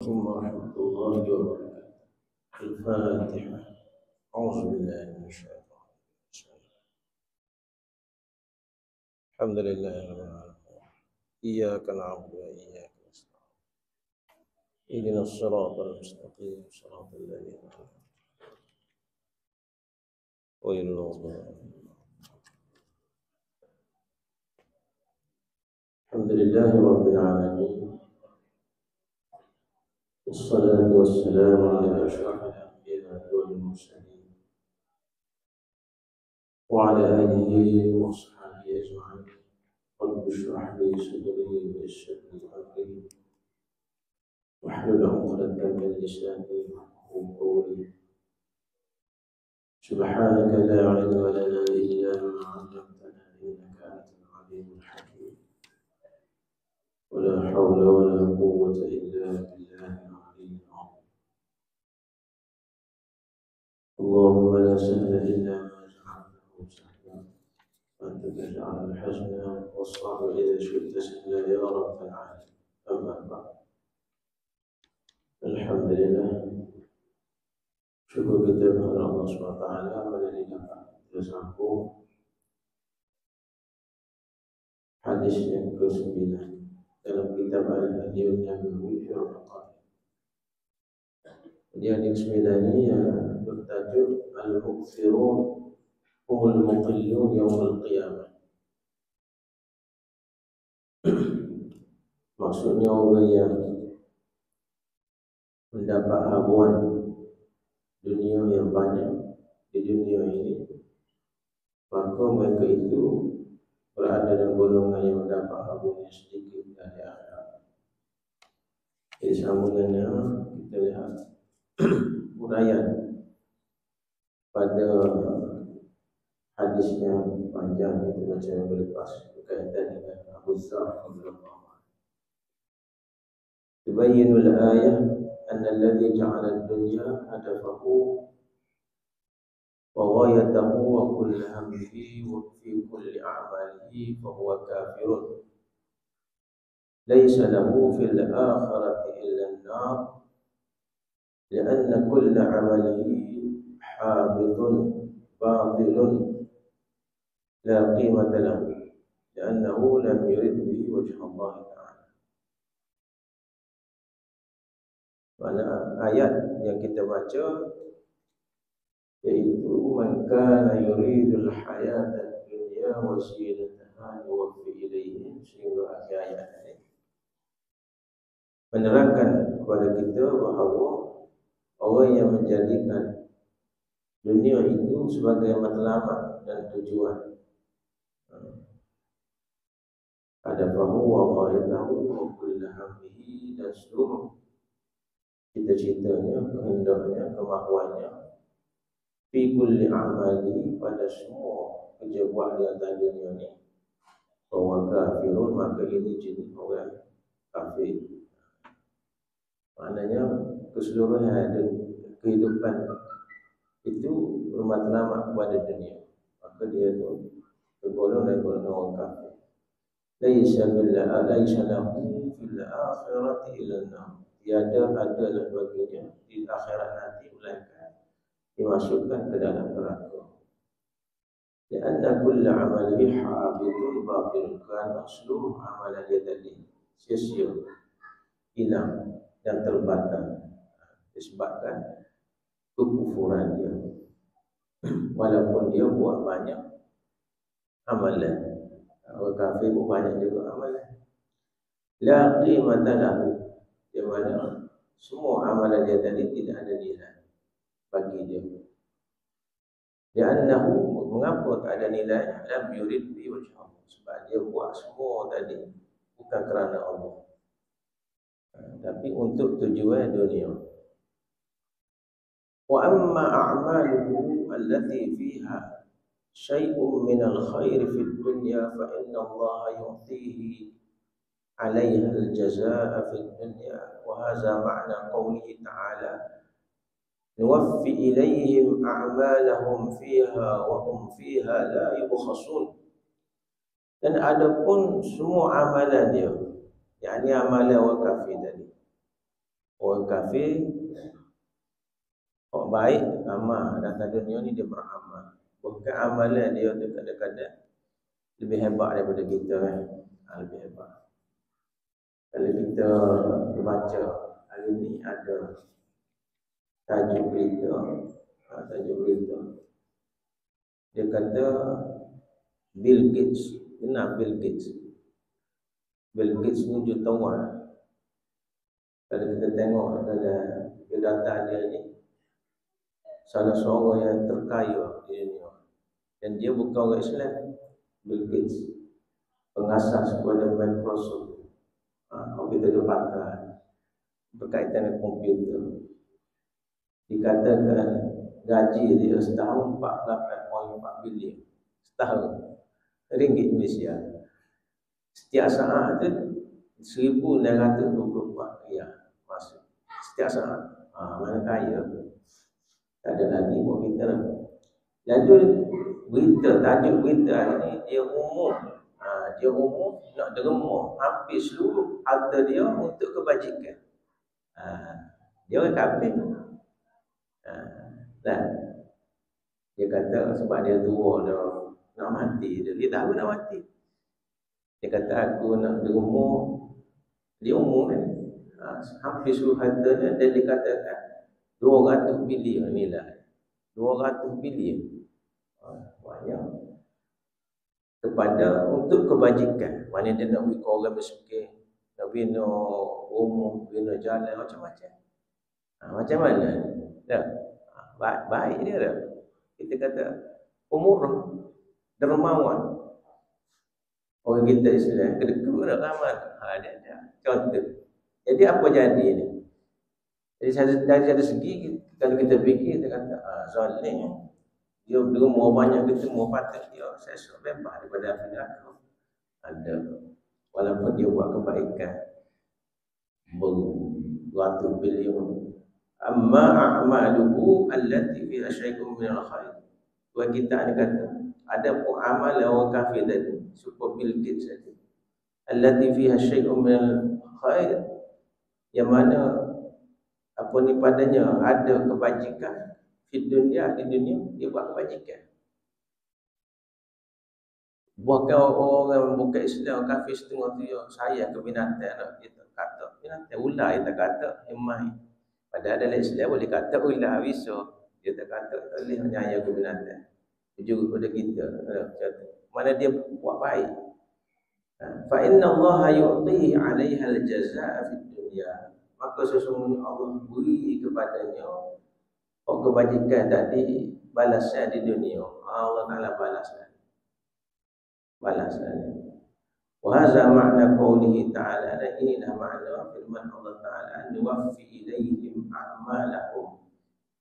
عليكم ورحمة الله وبركاته. الفاتحة. أعوذ بالله من الشيطان الرجيم. الحمد لله رب العالمين. إياك نعبد وإياك نستعين. اهدنا الصراط المستقيم صراط الذين أنعمت عليهم غير المغضوب عليهم. الحمد لله رب العالمين، والصلاة والسلام على أشرف الأنبياء والمرسلين وعلى آله وصحبه أجمعين. رب اشرح لي صدري ويسر لي أمري واحلل عقدة من لساني يفقهوا قولي. سبحانك لا علم لنا إلا ما علمتنا إنك أنت العليم الحكيم. ولا حول ولا قوة إلا بالله العلي العظيم. اللهم لا سهل إلا ما جعلته سهلا وأنت تجعل الحزن والصعب إذا شئت سهلا يا رب العالمين. أما بعد، الحمد لله، syukur kita kepada Allah SWT pada dapat kita sambung hadis yang ke-9 dalam kitab Al-Hadiyun Nabawi fi Ramadan. Jadi hadis 9 ini bertajuk Al-Muqsirun humul muqillun yaumul qiyamah. Maksudnya orang yang mendapat habuan dunia yang banyak di dunia ini, maka mereka itu berada dalam golongan yang mendapat habuan yang sedikit dari akhirat. Jadi sambungannya kita lihat uraian pada hadis yang panjang kita baca yang berlepas berkaitan dengan Abu Dzar radhiyallahu anhu. Tubayyinu al-ayah anna alladhi ja'ala ad-dunya hadafahu wa ghayatahu wa kullu hamdihi wa fi kulli a'malihi fa huwa kafirun laysa lahu fil akhirati illa an-nar li'anna kulla 'amalihi habitun batilun la qimata lahu li'annahu lam yurid bihi wajha Allah ta'ala. Mana ayat yang kita baca yaitu man kana yuridul hayata dunya wa zinataha yuwaffi ilayhim, sehingga akhir ayat ini menerangkan kepada kita bahawa orang yang menjadikan dunia itu sebagai matlamat dan tujuan, ada bahawa ghayatahu wa kullu hamdihi, dan seluruh cita-citanya, kehendaknya, kemahuannya, fi kulli a'mali, pada semua kerja buat di atas dunia ni, bahwa kafirun, maka ini jenis orang kafir. Maknanya keseluruhan kehidupan itu bermatlamat kepada dunia, maka dia tu tergolong dari golongan orang kafir. Laisa lahu fil akhirati illa an-nar, tiada adalah baginya di akhirat nanti melainkan dimasukkan ke dalam neraka. Lianna kulla amalihi habitun batil, kerana seluruh amalan dia tadi sia-sia, hilang dan terbatal disebabkan kekufuran dia. Walaupun dia buat banyak amalan, orang kafir pun banyak juga amalan. La qimata lahu, di mana semua amalan dia tadi tidak ada nilai bagi dia. Li'annahu, mengapa tak ada nilai? Lam yurid bi wajh Allah, sebab dia buat semua tadi bukan kerana Allah, tapi untuk tujuan dunia. Wa amma a'maluhu allati fiha syai'un min al-khair fi dunya fa inna Allah yu'tihi 'alayha al-jazaa'a fi dunya, wa hadha ma'na qawlihi ta'ala nuwaffi ilayhim a'malahum fiha wa hum fiha la yubkhasun. Dan adapun semua amalan dia, yakni amalan orang kafir tadi, Orang kafir, orang baik, amal datang dunia ni dia beramal. Bukan amalan dia tu kadang-kadang lebih hebat daripada kita kan. Lebih hebat. Kalau kita baca hari ni ada tajuk berita, dia kata Bill Gates. Kenapa Bill Gates? Bill Gates ni jutawan. Kalau kita tengok dalam data dia ni, salah seorang yang terkaya di dunia. Dan dia bukan orang Islam. Bill Gates, pengasas kepada Microsoft. Kalau kita dah pakai berkaitan dengan komputer, dikatakan gaji dia setahun 48.4 bilion setahun ringgit Malaysia. Setiap saat tu 1,924 ya masuk setiap saat. Mana kaya, tak ada lagi buat kita lah. Lalu berita, tajuk berita hari ni dia umum. Dia umum nak derma hampir seluruh harta dia untuk kebajikan. Dia orang kafir. Dan dia kata sebab dia tua dah nak mati, dia tahu nak mati. Dia kata aku nak derma, dia umum kan. Hampir seluruh hartanya, dan dikatakan 200 bilion nilai. 200 bilion. Banyak. Kepada untuk kebajikan. Mana dia nak beri orang miskin, nak bina rumah, bina jalan, macam-macam. Macam mana? Ya. Baik dia dah. Kita kata umur dermawan. Orang kita Islam kedekut nak ramal. Dia contoh. Jadi apa jadi ni? Jadi dari satu segi kalau kita fikir, kita kata zalim. Dia derma banyak, kita mau patut dia saya suruh bebas daripada api neraka. Ada walaupun dia buat kebaikan beratus bilion. Amma a'maluhu allati fiha syai'un min al-khair. Buat kita ada kata ada pun amal orang kafir tadi, super Bill Gates tadi. Allati fiha syai'un min al-khair, yang mana apa ni padanya ada kebajikan di dunia, dia buat kebajikan. Bukan orang bukan Islam kafir setengah tu saya ke binatang nak dia kata binatang ular dia kata emai. Padahal dalam Islam boleh kata ular bisa. Dia tak kata tak boleh menyayang ke binatang. Juga kepada kita. Mana dia buat baik. Fa inna Allah yu'ti 'alaiha al-jazaa'a fid dunya. Maka sesungguhnya Allah beri kepadanya kebajikan tadi balasnya di dunia. Allah Taala balasnya. Wa hadza ma'na qoulihi ta'ala, dan inilah makna firman Allah Taala, nuwaffi ilaihim a'malahum.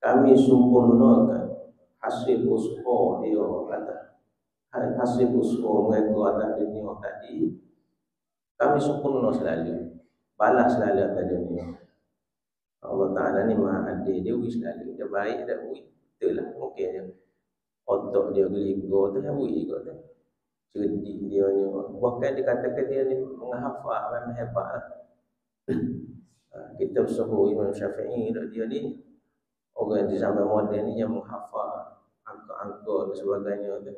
Kami sempurnakan hasil usaha dia hasil usaha mereka atas dunia tadi. Kami sempurna selalu, balas selalu atas dunia. Allah Ta'ala ni maha adil, dia beri selalu. Dia baik, dia beri. Betul lah, mungkin je otak dia geligo tu, dia beri kot tu. Cerdik dia ni. Bahkan dikatakan dia ni menghafal, memang hebat lah. Kita suruh Imam Syafi'i, dia ni orang di zaman moden ni yang menghafal angka-angka dan sebagainya tu.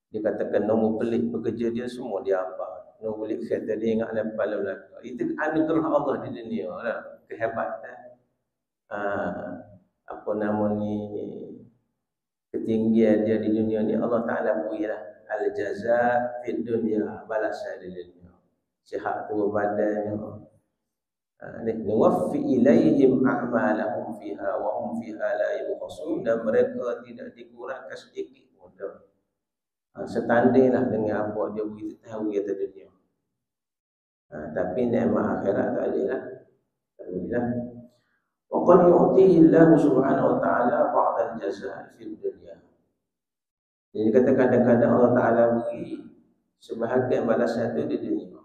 Dia katakan nombor pelik pekerja dia semua dia hafal. Nombor pelik kereta dia ingat lepas belakang. Itu anugerah Allah di dunia lah. Kehebatan. Apa nama ni, ketinggian dia di dunia ni Allah Ta'ala berilah al-jaza' fid dunya, balasan di dunia. Sihat tubuh badannya. Nuwaffi ilaihim a'malahum fiha wa hum fiha la yubkhasun, dan mereka tidak dikurangkan sedikit pun. Setandinglah dengan apa dia beritahu atas dunia. Tapi nikmat akhirat tak ada lah. Alhamdulillah. Wa qad yu'tihi Allah Subhanahu wa ta'ala ba'd al-jazaa' fi dunya. Jadi kata kadang-kadang Allah Ta'ala beri sebahagian balasan itu di dunia.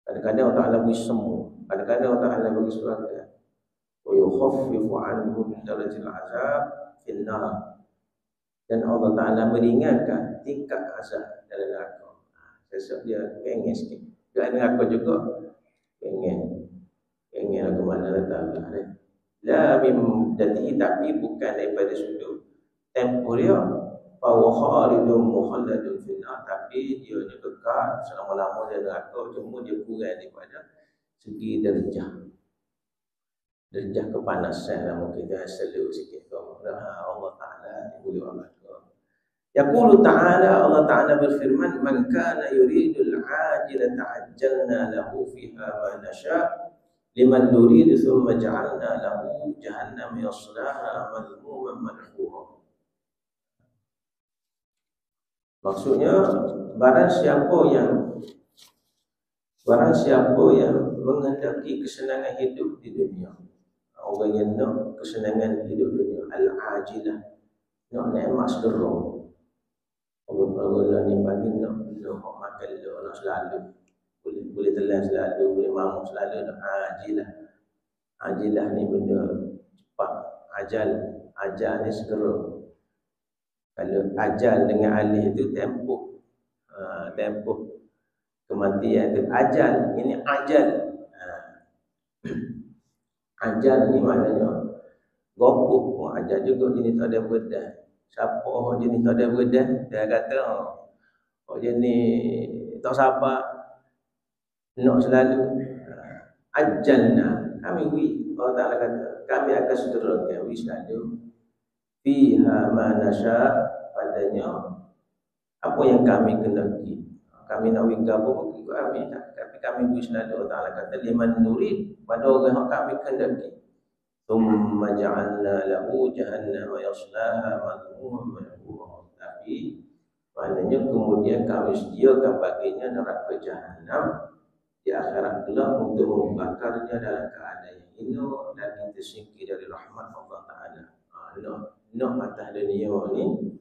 Kadang-kadang Allah Ta'ala beri semua. Kadang-kadang Allah Ta'ala beri sebahagian. Wa yukhaffifu 'anhum min darajil 'azab fil nar. Dan Allah Ta'ala meringankan tingkat azab dalam neraka. Sesuatu dia pengen sikit. Dia neraka juga pengen Ingin ke mana datang la min muddatihi, tapi bukan daripada sudut tempoh dia. Fa huwa khalidun mukhalladun fil nar, tapi dia ni kekal selama-lama dia neraka, cuma dia kurang daripada segi derajah kepanasan. Namun kita selalu sikit Allah Ta'ala boleh amat. Yaqulu ta'ala, Allah Ta'ala berfirman, man kana yuridul ajilata ajjalna lahu fiha ma nasha' liman nurid thumma ja'alna lahu jahannam yaslaha madhmuman madhura. Maksudnya barang siapa yang menghendaki kesenangan hidup di dunia, orang yang nak kesenangan hidup dunia, al-ajilah, nak nikmat segera. Orang-orang ni pagi nak makan dulu, nak selalu boleh telan selalu, boleh mampu selalu, nak ajilah ni benda cepat. Ajal ni segera. Kalau ajal dengan alih itu tempoh kematian itu. Ajal, ini ajal. Ajal ni maknanya gopoh. Ajal juga jenis tak ada bedah. Siapa jenis tak ada bedah, dia kata jenis tak sabar, nak selalu. Ajalna, kami Allah Ta'ala kata, kami akan segerakan selalu fiha ma nasha, padanya apa yang kami kendaki. Kami nak wika apa pun kami, tapi kami selalu. Allah Ta'ala kata liman nurid, pada orang yang kami kendaki. Thumma ja'alna lahu jahannam yaslaha madhmuman madhura, tapi maknanya kemudian kami sediakan baginya neraka jahanam di akhirat kelak untuk membakarnya dalam keadaan yang hina dan tersingkir dari rahmat Allah Ta'ala. Nak atas dunia ni,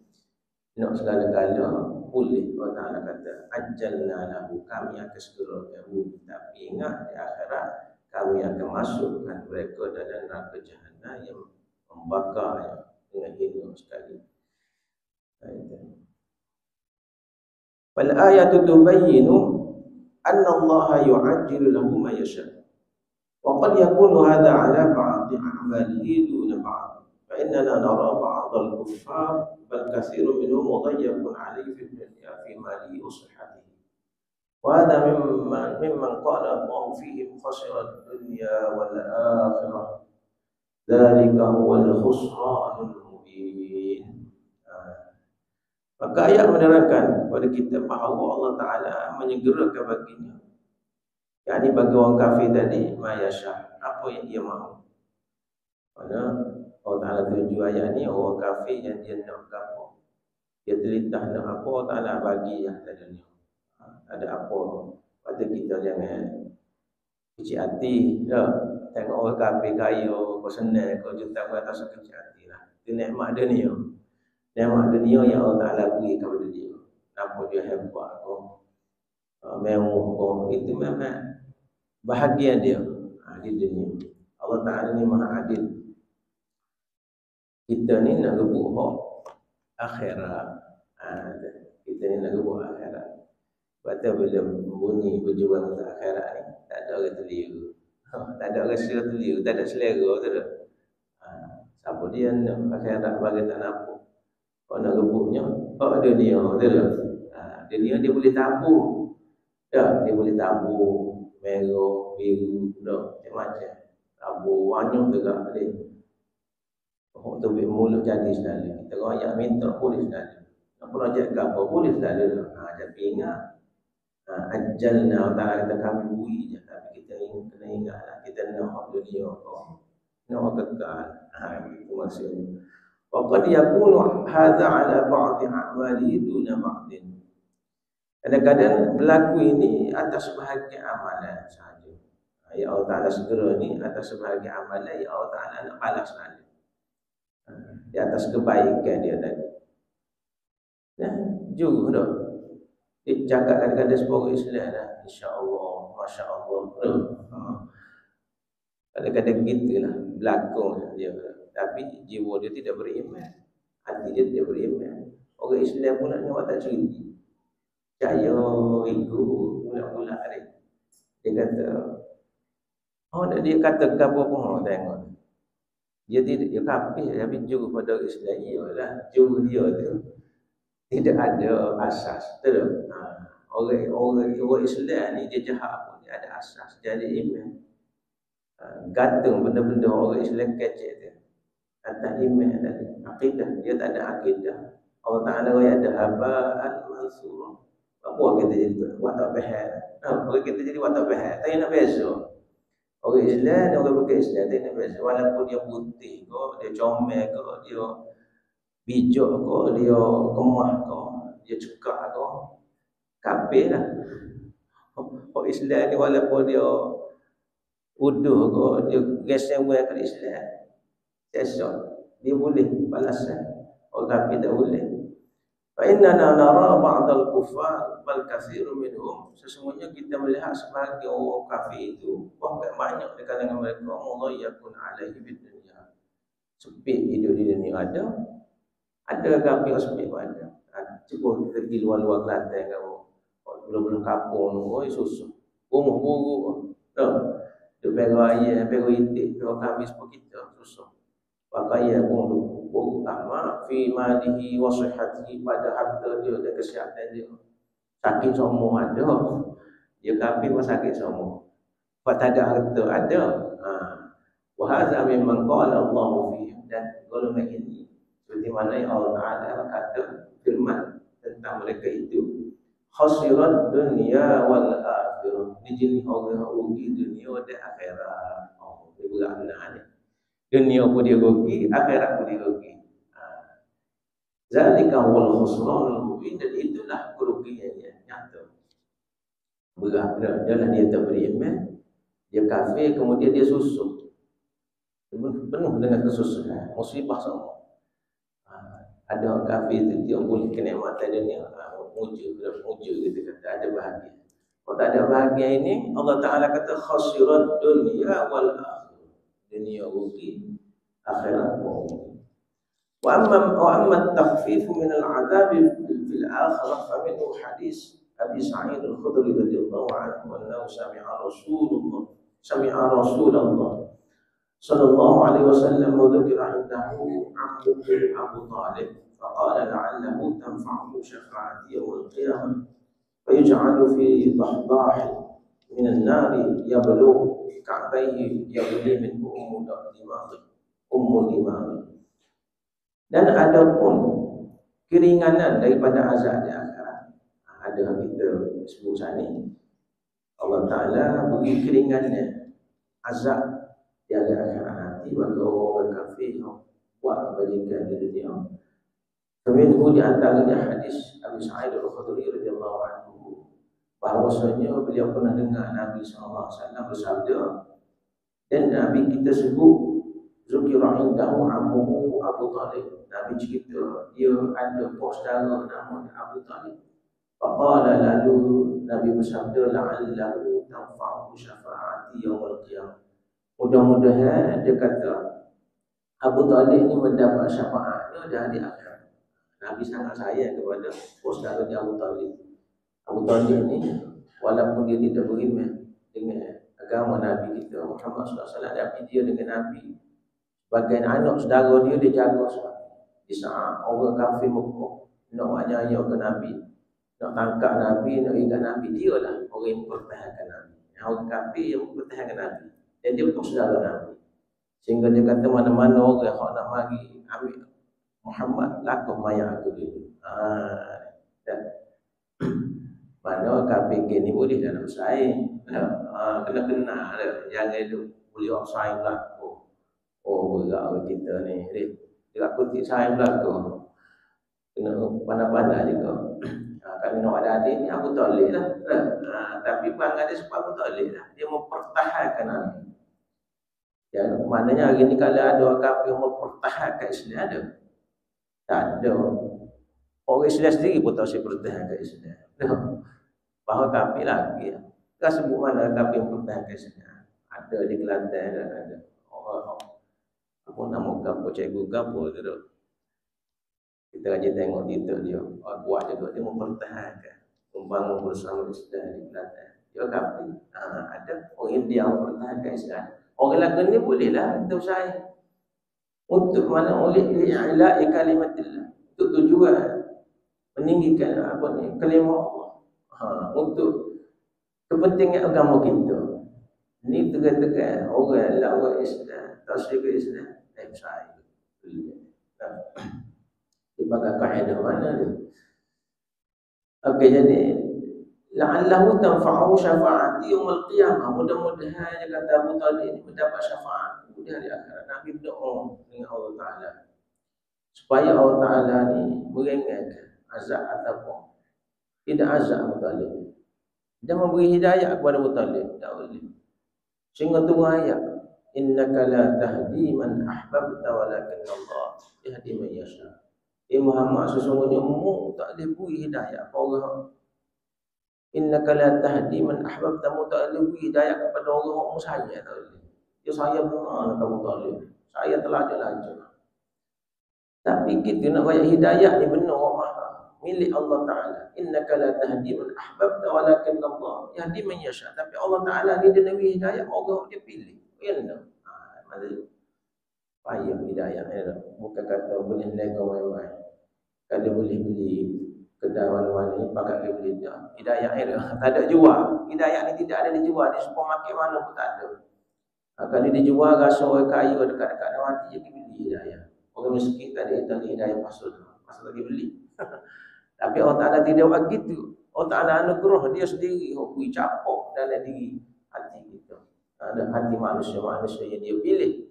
nak segala-gala boleh. Allah Ta'ala kata ajalna lahu, kami akan segerakan. Tapi ingat, di akhirat kami akan masukkan mereka dalam neraka jahanam yang membakar dengan hina sekali. Wal ayatu tubayyinu anna Allah yu'ajjilu lahu ma yasha. Wa qad yakunu hadha 'ala ba'd a'malihi duna ba'd. Fa innana nara ba'd al-kuffar bal katsirun minhum mudhayyaqun 'alayhi fid dunya fi malihi wa sihhatihi. وهذا ممن قال الله فيهم خسر الدنيا والآخرة ذلك هو الخسران المبين. Maka ayat menerangkan kepada kita bahawa Allah Ta'ala menyegerakan baginya, yakni bagi orang kafir tadi, mayasya, apa yang dia mahu. Kerana Allah Ta'ala tuju ayat ni, orang kafir yang dia nak apa, dia telitah nak apa, Allah Ta'ala bagi yang ada dunia. Ada apa pada kita, jangan kecil hati dah. Tengok orang kafir kaya, kau senang, kau juta kau atas kecil hati lah. Itu nikmat dunia. Nikmat dunia yang Allah Ta'ala beri kepada dia. Nampak dia hebat kau, mewah kau, itu memang bahagian dia di dunia. Allah Ta'ala ni maha adil. Kita ni nak rebut hak akhirat. Kita ni nak rebut akhirat. Sebab bila bunyi berjuang untuk akhirat ni, tak ada orang terliru. Tak ada orang terliru, tak ada selera, tak ada. Siapa dia nak akhirat bagi tak nampak. Kalau nak rebutnya, dunia, tak ada. Dunia dia boleh tabur. Tak, dia boleh tabur merah, biru, macam-macam. Tabur banyak juga dia. Untuk mulut jadi selalu. Kita royak minta boleh selalu. Nak projek ke apa boleh selalu. Tapi ingat, ajalna, Allah kata kami bui je, tapi kita kena ingatlah, kita nak dunia kau, nak kekal. Itu maksudnya. Wa qad yakunu hadza 'ala ba'd a'mali duna ba'din. Kadang-kadang berlaku ini atas sebahagian amalan sahaja. Ya Allah Ta'ala segera ni atas sebahagian amalan, ya Allah Ta'ala nak balas lagi. Di atas kebaikan dia tadi. Juga dah. Dia cakap kadang-kadang sebagai Islam lah, insya-Allah, masya-Allah. Kadang-kadang gitulah berlaku dia. Tapi jiwa dia tidak beriman, hati dia tidak beriman. Orang Islam pun nak nyawa tak cerita. Percaya ikut pula-pula dia. Dia kata Oh, dia kata gapo pun tengok. Dia tidak, dia kafir, tapi juru pada Islam ialah juru dia tu tidak ada asas, betul? Orang Islam ni dia jahat pun dia ada asas. Jadi iman gantung benda-benda orang Islam kecek tu. Atas iman tadi, akidah dia tak ada akidah. Allah Taala kata ada habaan mansur. Apa kita jadi buat tak faham? Orang kita jadi buat tak faham. Tak nak biasa. Orang Islam dan orang bukan Islam tak nak biasa. Walaupun dia putih ke, dia comel ke, dia bijak ke, dia kemah ke, dia cekak ke, kafir lah. Orang Islam ni walaupun dia uduh ke, dia gesek ke Islam, sesat, dia boleh balasan. Orang kafir tak boleh. Fa innana nara ba'dal kufar bal katsirun minhum, sesungguhnya kita melihat sebahagian orang kafir itu bahkan banyak di kalangan mereka mudhayyaqun alaihi bid dunya, sempit hidup di dunia. Ada kafir sempit ada. Cuba kita pergi luar-luar Kelantan kamu, belum kampung tu, oi susah, rumah buruk tu, duk pegang ayam, pegang itik, pegang kami sepuluh kita susah. Pakaian pun buruk amat, fi malihi wa sihhatihi, pada harta dia dan kesihatan dia. Sakit semua ada. Dia kafir pun sakit semua. Sebab tak ada harta ada. Wa hadza mimman qala Allah fihi, dan golongan ini seperti mana yang Allah Taala kata firman tentang mereka itu, khasirat dunya wal akhirah, dijini orang rugi dunia dan akhirat. Oh, dia berat ni. Dunia pun dia rugi, akhirat pun dia rugi. Zalika huwal khusranul mubin, dan itulah kerugian yang nyata. Berat adalah dia tak beriman, dia kafir, kemudian dia susuk, penuh dengan kesusahan, musibah semua. Ada orang kafir tu dia boleh kenikmatan dunia, muja kita kata ada bahagia. Kalau tak ada bahagia ini, Allah Taala kata khasirat dunya wal akhirah, dunia rugi, akhirat rugi. وأما التخفيف من العذاب في الآخرة فمنه حديث أبي سعيد الخدري رضي الله عنه أنه سمع رسول الله صلى الله عليه وسلم وذكر عنده عمه أبو طالب فقال لعله تنفعه شفاعتي يوم القيامة فيجعل في ضحضاح من النار يبلغ كعبيه يبلي منه أم الإمام. Dan ada pun keringanan daripada azab di akhirat. Ada kita sebut sana, Allah Ta'ala beri keringanan azab di akhirat nanti bagi orang kafir buat kebajikan di dunia. Kemudian di antaranya hadis Abu Sa'id Al-Khudri radhiyallahu anhu, bahawasanya beliau pernah dengar Nabi SAW bersabda, dan Nabi kita sebut zukira indahu ammuhu Abu Talib. Nabi cerita dia ada saudara nama Abu Talib. Faqala, lalu Nabi bersabda, la'allahu tanfa'uhu syafa'ati yaumil qiyamah. Mudah-mudahan dia kata Abu Talib ni mendapat syafaatnya dah di akhirat. Nabi sangat sayang kepada saudara dia Abu Talib. Abu Talib ni walaupun dia tidak beriman dengan agama Nabi kita Muhammad SAW, tapi dia dengan Nabi bagian anak saudara dia, dia jaga semua. Di saat orang kafir Mekah nak wajah ke Nabi, nak tangkap Nabi, nak ingat Nabi, dia lah orang yang mempertahankan Nabi. Orang kafir yang mempertahankan Nabi, dan dia bukan saudara Nabi. Sehingga dia kata mana-mana orang yang nak mari ambil Muhammad, lakuh mayat aku dulu. Mana kafir ni boleh dah nak bersaing, kena jangan itu boleh bersaing lah. Oh, berat kita ni. Dia aku tak sayang belaka. Kena pandai-pandai juga. Kalau nak ada adik ni aku tak boleh lah. Tapi bang ada sebab aku tak boleh lah. Dia mempertahankan Nabi. Ya, maknanya hari ni kalau ada orang kafir yang mempertahankan Islam ada. Tak ada. Orang Islam sendiri pun tak boleh pertahankan Islam. Bahawa kafir lagi. Kita sebut mana kafir yang mempertahankan Islam. Ada di Kelantan dan ada. Apa nama gapo, cikgu gapo tu. Kita aja tengok titel dia. Buat juga dia mempertahankan, membangun bersama Islam di Kelantan. Dia kafir. Ada orang India yang pertahankan Islam. Orang lain ni bolehlah kita usaha. Untuk mana oleh li'ala'i kalimatillah. Untuk tujuan meninggikan kalimah Allah. Untuk kepentingan agama kita. Ni tegak-tegak orang Islam, tasrik Islam, usaha. Sebagai kaedah mana dia? Okey, jadi la'allahu tanfa'u syafa'ati yaumil qiyamah. Mudah-mudahan dia kata Abu Talib ini mendapat syafaat di hari akhirat. Nabi berdoa dengan Allah Taala supaya Allah Taala ni meringankan azab ataupun tidak azab Abu Talib. Dia memberi hidayah kepada Abu Talib. Tak boleh. Sehingga turun ayat, innaka la tahdi man ahbabta walakin Allah yahdi man yasha. Muhammad, sesungguhnya mu tak boleh beri hidayah kepada orang. Innaka la tahdi man ahbabta, mu tak boleh beri hidayah kepada orang saya tak boleh. Dia saya benar kamu tak boleh. Saya telah jelajah. Tapi kita nak raya hidayah ni benar milik Allah Taala. Innaka la tahdi man ahbabta walakin Allah yahdi man yasha. Tapi Allah Taala ni dia nak beri hidayah orang dia pilih. Ya tak? Maksud payah hidayah ni. Bukan kata boleh lega main-main. Kalau boleh beli kedai mana-mana ni pakai ke beli dah. Hidayah ni tak ada jual. Hidayah ni tidak ada dijual di supermarket mana pun tak ada. Kalau dijual rasa orang kaya dekat-dekat nak mati je beli hidayah. Orang miskin tadi hidayah pasal lagi beli. Tapi Allah Ta'ala tidak buat gitu. Allah Ta'ala anugerah dia sendiri beri capok dalam diri hati kita. Dalam hati manusia yang dia pilih.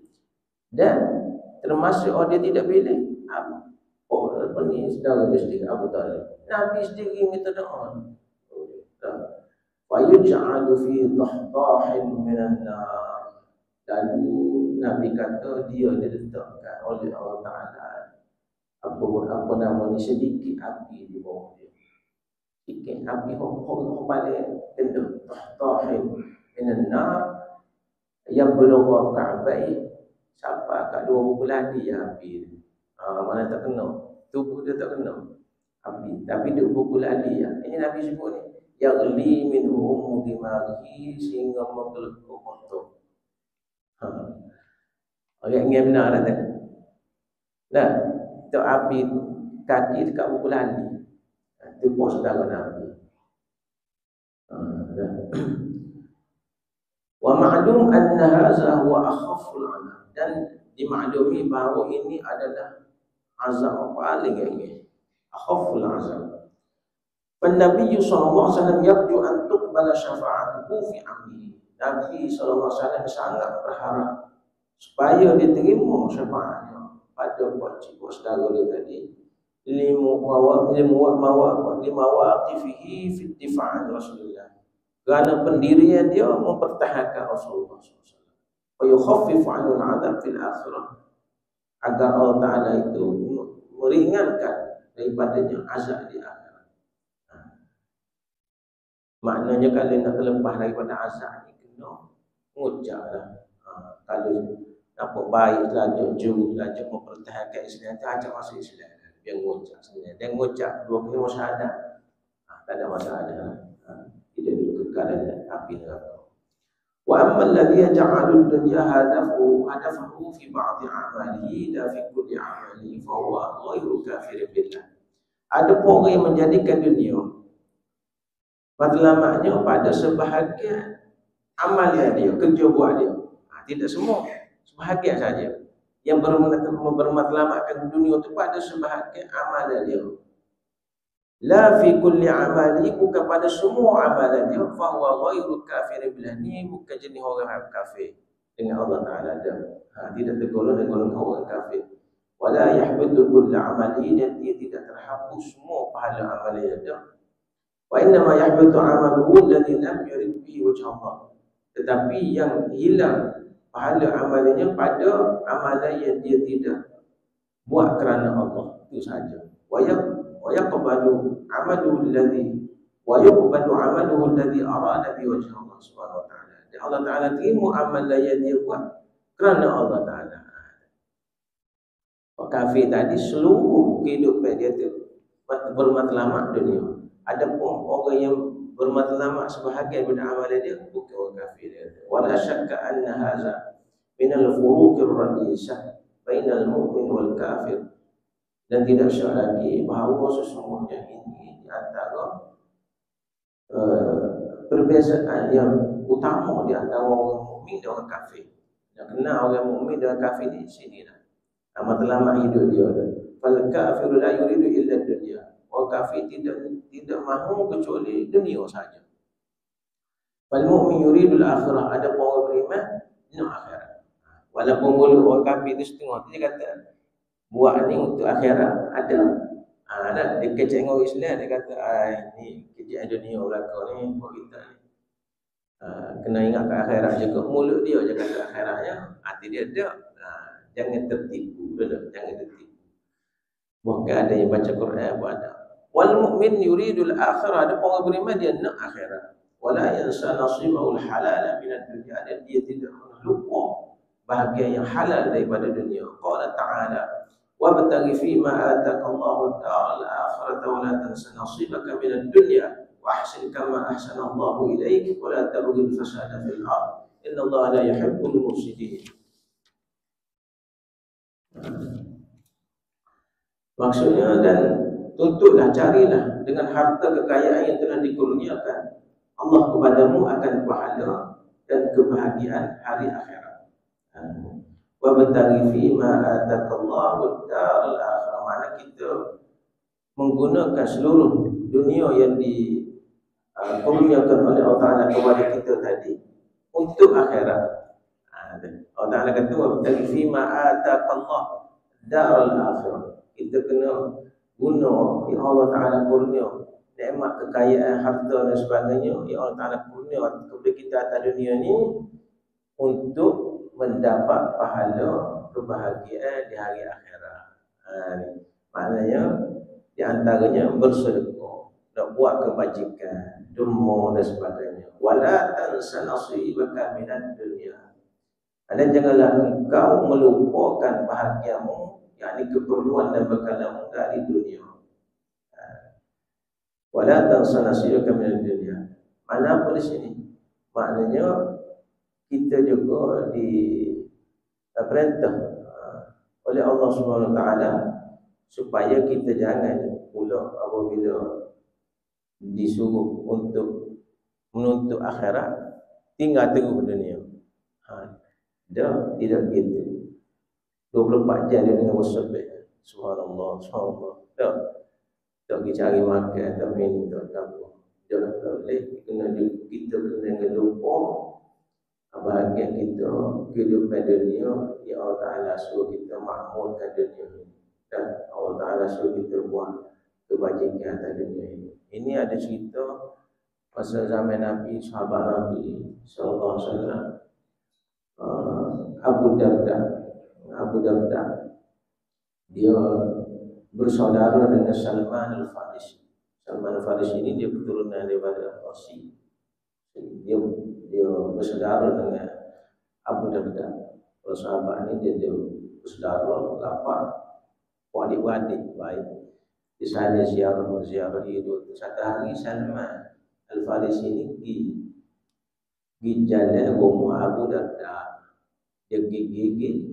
Dan termasuk dia tidak pilih. Apa ni saudara dia sendiri Abu Talib. Nabi sendiri minta doa. Wa yuj'alu fi dhahdahin minan nar. Lalu Nabi kata dia diletakkan oleh Allah Ta'ala apa nama ni sedikit api di bawah dia. Sedikit api balik kena dhahdahin minan nar yang belugha ka'bai sampai kat 2 bulan dia api. Mana tak kena. Tubuh dia tak kena api. Tapi dia pukul aliyah. Ini Nabi sebut ni. Yaghli minhum dimaghi sehingga menggelengkuk motor. Orang ingat benar lah tak? Nah, itu api kaki dekat pukul ali. Itu pos saudara Nabi. Wa ma'lum anna hadha huwa akhaful 'adab. Dan dimaklumi bahawa ini adalah azab paling ringan. Akhaful azab. Nabi sallallahu alaihi wasallam yarju an tuqbala syafa'atuhu fi amri. Nabi sallallahu alaihi wasallam sangat berharap supaya diterima syafaatnya pada wajib saudara dia tadi limawaqifihi fi ittifa'an Rasulullah. Kerana pendirian dia mempertahankan Rasulullah SAW. Wa yukhaffifu 'anhu al-'adab fil akhirah. Agar Allah Ta'ala itu meringankan daripadanya azab di akhirat. Maknanya kalau nak terlepas daripada azab ni kena ngucaplah. Kalau nampak baik lajak mempertahankan Islam, ajak masuk Islam. Dia ngucap sebenarnya. Dia ngucap 2 kali syahadat. Tak ada masalah. Tidak dulu kekal dalam api neraka. Wa amma alladhi yaj'alu ad-dunya hadafahu fi ba'd a'malihi la fi kulli 'amalihi fa huwa ghairu kafirin billah. Ada orang yang menjadikan dunia matlamatnya pada sebahagian amalan dia, kerja buat dia. Tidak semua, sebahagian saja. Yang bermatlamatkan dunia itu pada sebahagian amalan dia. La fi kulli amali, bukan pada semua amalan dia. Fa huwa ghairu kafirin billah. Ni bukan jenis orang yang kafir dengan Allah Ta'ala dah. Tidak tergolong dengan orang kafir. Wala yahbitu kulli amali, dan dia tidak terhapus semua pahala amalan dia. Wa inna ma yahbitu amaluhu alladhi lam yurid bihi wajh Allah. Tetapi yang hilang pahala amalannya pada amalan yang dia tidak buat kerana Allah, itu saja. Wa yaqbalu amaluhu alladhi arada bi wajh Allah Subhanahu wa ta'ala. Dan Allah Ta'ala terima amalan yang dia buat kerana Allah Ta'ala. Kafir tadi seluruh kehidupan dia tu bermatlamat dunia. Adapun orang yang bermatlamat sebahagian daripada amalan dia, bukan orang kafir dia. Wala syakka anna hadza min al-furuq ar-ra'isah bainal mu'min wal kafir. Dan tidak syak lagi bahawa sesungguhnya ini di antara perbezaan yang utama di antara orang mukmin dan orang kafir. Nak kenal orang mukmin dan kafir di sini lah. Matlamat hidup dia tu. Fal kafiru la yuridu illa dunya. Orang kafir tidak mahu kecuali dunia saja. Fal mu'min yuridul akhirah. Ada orang beriman nak akhirat. Walaupun mulut orang kafir itu setengah, dia kata buat ni untuk akhirat. Ada dia kecek dengan orang Islam, dia kata ni kejap dunia belakang ni buat kita ni. Kena ingat ke akhirat juga. Mulut dia je kata akhiratnya, hati dia tak. Jangan tertipu, jangan tertipu. Bukan ada yang baca Quran pun ada. Wal mu'min yuridul akhirah. Ada orang beriman dia nak akhirat. Wala yansa nasibahul halal min ad-dunya. Dan dia tidak lupa bahagian yang halal daripada dunia. Qala ta'ala wabtaghi fima ataka Allahu ad-dar al-akhirata wa la tansa nasibaka min ad-dunya wa ahsin kama ahsana Allahu ilaik wa la tabghi al-fasada fil ard inna Allaha la yuhibbul mufsidin. Maksudnya, dan tuntutlah, carilah dengan harta kekayaan yang telah dikurniakan Allah kepadamu akan pahala dan kebahagiaan hari akhirat. Wabtaghi fima ataqallahu ad-dar al-akhirah. Mana kita menggunakan seluruh dunia yang dikurniakan oleh Allah Ta'ala kepada kita tadi untuk akhirat. Allah Ta'ala kata wabtaghi fima ataqallahu ad-dar al-akhirah. Kita kena guna yang Allah Ta'ala kurnia, nikmat kekayaan, harta dan sebagainya yang Allah Ta'ala kurnia kepada kita atas dunia ni untuk mendapat pahala kebahagiaan di hari akhirat. Maknanya di antaranya bersedekah, nak buat kebajikan, derma dan sebagainya. Wala tansa nasibaka minad dunya. Dan janganlah engkau melupakan bahagiamu, yakni keperluan dan bekalamu dari dunia. Wala tansa nasibaka minad dunya. Mana apa di sini? Maknanya kita juga diperintah oleh Allah Subhanahu Wa Taala supaya kita jangan pula apabila disuruh untuk menuntut akhirat tinggal terus dunia. Tidak gitu. 24 jam dia dengan bersabih. Subhanallah, subhanallah. Tak pergi cari makan, tak minum, tak apa. Jangan tak boleh. Kita kena lupa bahagian kita kehidupan dunia yang Allah Ta'ala suruh kita makmurkan dunia ini. Dan Allah Ta'ala suruh kita buat kebajikan atas dunia ini. Ini ada cerita masa zaman Nabi, sahabat Nabi sallallahu alaihi wasallam, Abu Darda dia bersaudara dengan Salman Al-Farisi. Salman Al-Farisi ini dia keturunan daripada Farsi. Dia bersaudara dengan Abu Darda. Kalau sahabat ini dia bersaudara, lapar, adik-adik baik. Di sana ziarah hidup. Satu hari Salman Al-Farisi ini pergi jalan rumah Abu Darda. Dia gigit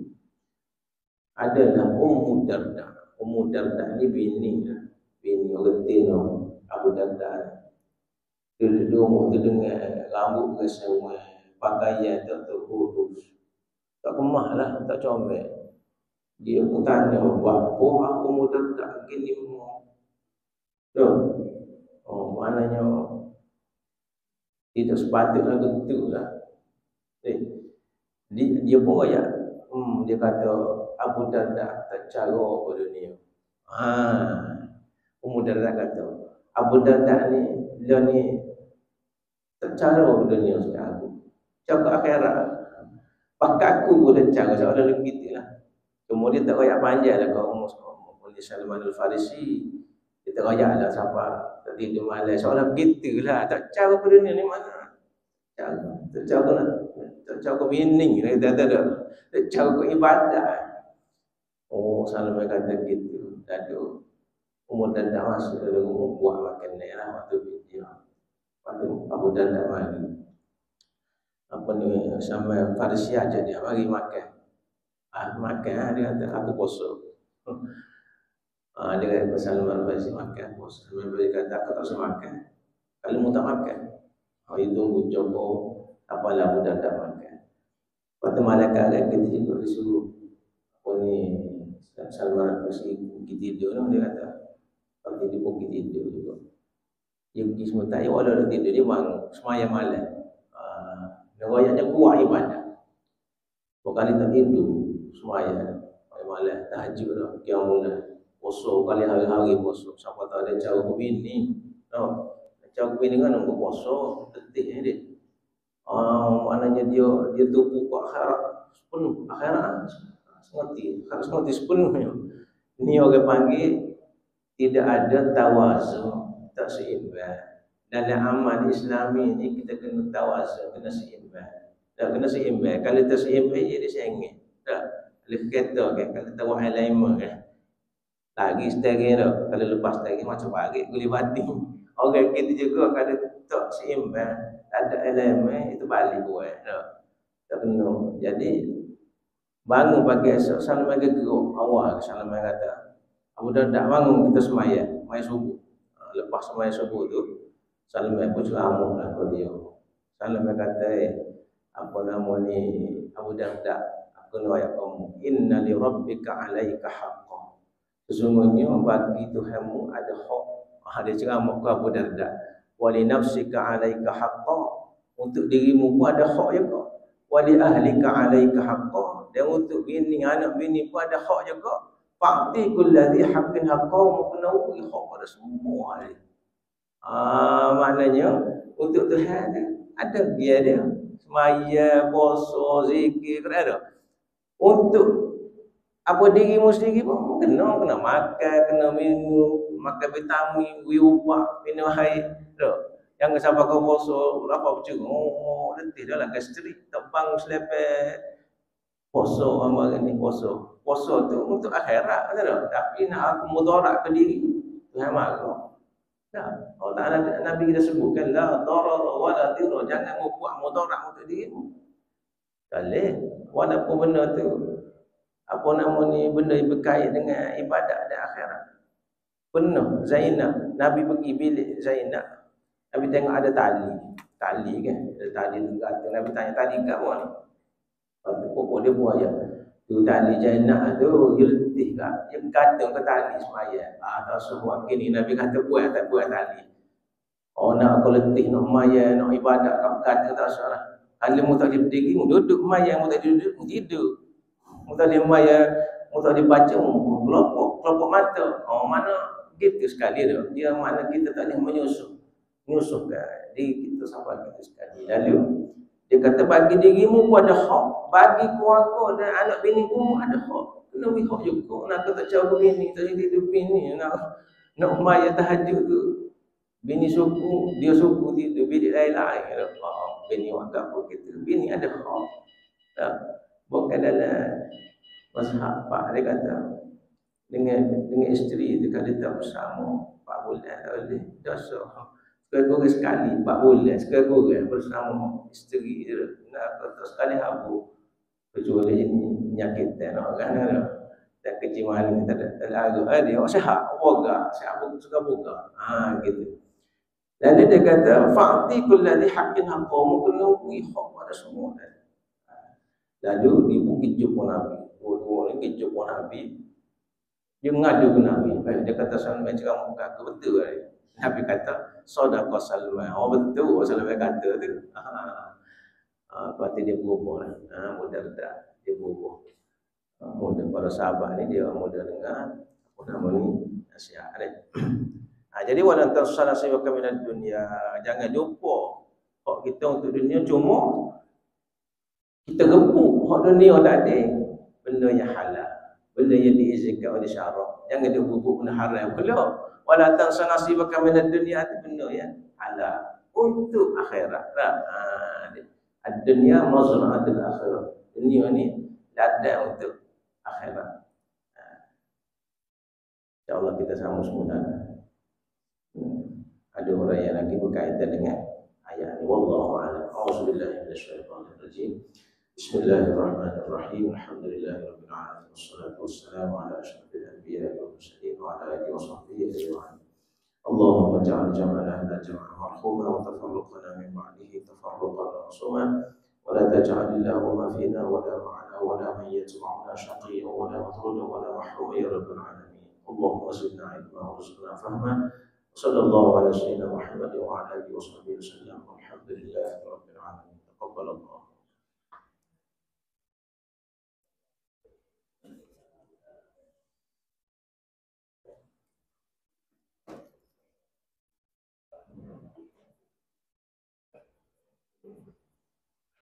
adalah Ummu Darda. Ummu Darda ni bini orang Tino Abu Darda. Dia umur tu dengan rambut ke semua, pakaian tak terurus, tak kemah lah, tak comel. Dia pun tanya, apa Ummu Darda gini semua? Maknanya tidak sepatutnya betul lah. Dia pun kaya dia kata Abu Darda tak cara ke dunia. Ummu Darda kata Abu Darda ni dia ni tak cara ke dunia sekarang. Cakap akhirat. Pakai aku boleh cara seolah begitu lah. Kemudian tak kaya panjang lah kau oleh Salman Al-Farisi. Dia tak kaya lah siapa. Tak tidur malam seolah begitu lah. Tak cara ke dunia ni mana. Tak cara bini tak ada. Tak cara ke ibadah. Salman kata gitu. Lalu umur dan dah masuk dalam umur buat makan ni lah waktu video. Waktu Abu Darda mari, apa ni, sama Farisi aja dia mari makan. Makan dia kata aku puasa. Dia kata Salman Farisi makan puasa. Salman Farisi kata aku tak usah makan. Kalau mu tak makan, itu tunggu coba apalah Abu Darda makan. Waktu malaikat kita juga disuruh apa ni, Salman Farisi pergi tidur, dia kata kalau tidur pun pergi tidur juga. Dia pergi sementara, walau dia tidur, dia bangun semayang malam. Riwayatnya kuat ibadah. Bukan tak tidur semayang malam, tahajud lah, qiyamul puasa kali hari-hari puasa. Siapa tahu ada cara begini, cara begini kan untuk puasa detik dia. Maknanya dia tupu ke akhirat sepenuh, akhirat harus ngerti sepenuhnya. Ini orang panggil tidak ada tawazu, tak seimbang. Dalam amal Islami ini kita kena tawazu, kena seimbang. Tak kena seimbang. Kalau tak seimbang jadi sengit. Tak. Kalau kata kan, kalau tahu hal lain kan. Lagi setengah dah. Kalau lepas setengah macam balik boleh batin. Orang kita juga kalau tak seimbang, ada elemen itu balik buat. Tak kena. Jadi bangun pagi esok Salman gegeruk awal Salman kata Abu Darda bangun kita semayang subuh. Lepas semayang subuh tu Salman pun ceramah lah ke dia. Salman kata apa nama ni Abu Darda, aku nak ayat kamu, inna li rabbika alaika haqqan, sesungguhnya bagi Tuhanmu ada hak. Dia ceramah ke Abu Darda, wa li nafsika alaika haqqan, untuk dirimu pun ada hak juga, wa li ahlika alaika haqqan, dan untuk bini anak bini pun ada hak juga. Fa'ti kulladhi haqqin haqqan, kena beri hak pada semua ni. Maknanya untuk Tuhan ada dia semaya, puasa, zikir, ada. Untuk apa dirimu sendiri pun kena makan, kena minum, makan vitamin, ubat, minum air. Jangan sampai kau puasa apa bercengok, letih dah lah gastrik, terbang selepet. Puasa amal ni puasa tu untuk akhirat, tapi nak aku mudarat ke diri Tuhan marah. Tak, Allah Ta'ala Nabi kita sebutkan la darar wa la dirar, jangan buat mudarat untuk dirimu. Kalau walaupun benda tu apa nama ni, benda yang berkait dengan ibadat dan akhirat. Penuh Zainab, Nabi pergi bilik Zainab, Nabi tengok ada tali kan, ada tali tergantung. Nabi tanya tali kat mana? Pokok dia buaya. Tu tali Zainab tu dia letih kat, dia gantung ke tali semaya. Tak suruh gini Nabi kata buat tak buat tali. Nak aku letih nak maya, nak ibadat kat kata tak salah. Kalau mu tak berdiri, mu duduk maya, mu tak duduk, mu tidur. Mu tak maya, mu tak baca, mu kelopak mata. Mana gitu sekali dia. Dia mana kita tak boleh menyusuhkan diri kita sampai kita sekali. Lalu dia kata bagi dirimu pun ada hak, bagi keluarga dan anak bini pun ada hak. Kena beri hak juga. Nak tak cara bini, tak jadi tu bini, nak maya tahajud tu. Bini suku, dia suku tidur, bini lain-lain. Bini wakaf pun kita, bini ada hak. Bukan dalam mazhab Pak, dia kata dengan isteri tu kalau tak bersama 4 bulan tak boleh dosa. Sekurang-kurang sekali 4 bulan sekurang-kurang bersama isteri dia, nak kata sekali habu, kecuali nyakitan orang dan kejiwaan tak ada dia sihat boga, sihat suka boga. Gitu. Dan dia kata fa'ti kulladhi haqqin haqqahu, kena beri hak pada semua. Lalu dia pun jumpa Nabi. Dua-dua ni jumpa Nabi. Dia mengadu ke Nabi. Dia kata Salman ceramah muka aku betul kan? Nabi kata sadaqa Salman. Betul Salman kata tu. Berarti dia berubah lah. Mudah tak dia berubah. Mudah para sahabat ni dia mudah dengar apa nama ni nasihat ni. Jadi walan tasala siwaka minad dunya, jangan lupa hak kita untuk dunia, cuma kita rebut hak dunia tadi, benda yang halal, benda yang diizinkan oleh syarak. Jangan dia rebut benda haram pula. Wala tasala siwaka minad dunya, itu benda yang halal untuk akhirat. Ad-dunya mazra'atul akhirah. Dunia ni ladang untuk akhirat. InsyaAllah kita sama semula. Ada orang yang lagi berkaitan dengan ayat ini. Wallahu a'lam. A'udzubillahi minasyaitonir rajim. Bismillahirrahmanirrahim. Alhamdulillahirabbil alamin. Wassalatu wassalamu ala asyrofil anbiya'i wal mursalin wa ala alihi washabbihi ajma'in. Allahumma ja'al jam'ana hadha jam'an marhuma wa tafarruqana min ba'dihi tafarruqan ma'suma wa la taj'al Allahumma fina wa la ma'ana wa la man yatba'una shaqiyyan wa la matrudan wa la mahruman ya rabbal alamin. Allahumma zidna ilma warzuqna fahma. Sallallahu ala sayyidina Muhammad wa ala alihi washabbihi wasallam. Walhamdulillahi rabbil alamin. Taqabbalallah.